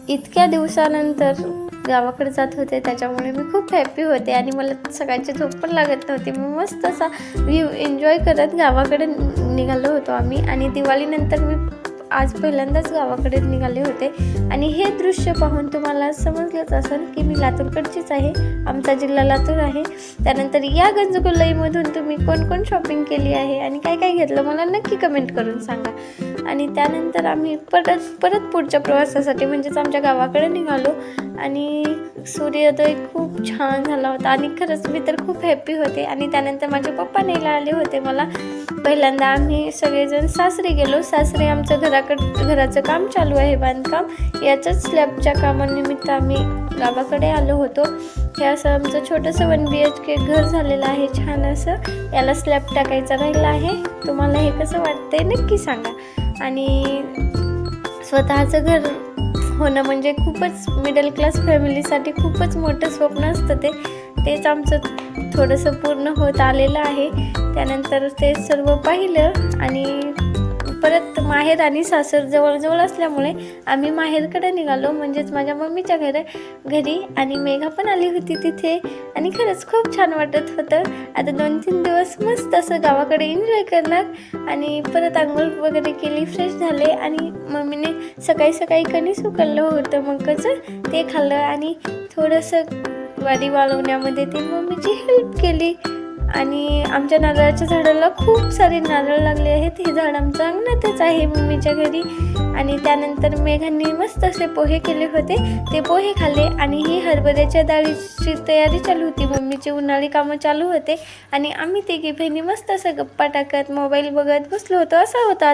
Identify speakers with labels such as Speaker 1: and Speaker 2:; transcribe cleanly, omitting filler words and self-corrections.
Speaker 1: इतक्या दिवसानंतर गावाकडे जात होते, त्याच्यामुळे मी खूप हॅपी होते आणि मला सकाळची झोप पण लागत नव्हती. मी मस्त असा व्ह्यू एन्जॉय करत गावाकडे निघालो होतो आम्ही. आणि दिवाळीनंतर मी आज पहिल्यांदाच गावाकडे निघाले होते आणि हे दृश्य पाहून तुम्हाला समजलंच असेल की मी लातूरकडचीच आहे, आमचा जिल्हा लातूर आहे. त्यानंतर या गंजगोलाईमधून तुम्ही कोण शॉपिंग केली आहे आणि काय काय घेतलं मला नक्की कमेंट करून सांगा. आणि त्यानंतर आम्ही परत पुढच्या प्रवासासाठी म्हणजेच आमच्या गावाकडे निघालो आणि सूर्योदय खूप छान झाला होता आणि खरंच मी तर खूप हॅपी होते. आणि त्यानंतर माझे पप्पा न्यायला आले होते मला. पहिल्यांदा आम्ही सगळेजण सासरी गेलो. सासरी आमचं घराचं काम चालू आहे, बांधकाम. याच्याच स्लॅबच्या कामानिमित्त आम्ही गावाकडे आलो होतो. हे असं आमचं छोटंसं 1 BHK घर झालेलं आहे, छान असं. याला स्लॅब टाकायचा राहिला आहे. तुम्हाला हे कसं वाटतंय नक्की सांगा. आणि स्वतःचं घर होणं म्हणजे खूपच मिडल क्लास फॅमिलीसाठी खूपच मोठं स्वप्न असतं. तेच आमचं थोडंसं पूर्ण होत आलेलं आहे. त्यानंतर ते सर्व पाहिलं आणि परत माहेर आणि सासर जवळ असल्यामुळे आम्ही माहेरकडे निघालो, म्हणजेच माझ्या मम्मीच्या घरी. आणि मेघा पण आली होती तिथे आणि खरंच खूप छान वाटत होतं. आता 2-3 दिवस मस्त असं गावाकडे एन्जॉय करणार. आणि परत आंघोळ वगैरे केली, फ्रेश झाले आणि मम्मीने सकाळी कणीस उकळलं होतं मकाचं, ते खाल्लं आणि थोडंसं वाडी वाळवण्यामध्ये ती मम्मीची हेल्प केली. आणि आमच्या नारळाच्या झाडाला खूप सारे नारळ लागले आहेत. हे झाड आमच्या अंगणातच आहे मम्मीच्या घरी. आणि त्यानंतर मेघांनी मस्त असे पोहे केले होते, ते पोहे खाल्ले. आणि ही हरभऱ्याच्या डाळीची तयारी चालू होती, मम्मीचे उन्हाळी कामं चालू होते. आणि आम्ही तिघी बहिणी मस्त असं गप्पा टाकत मोबाईल बघत बसलो होतो. असा होता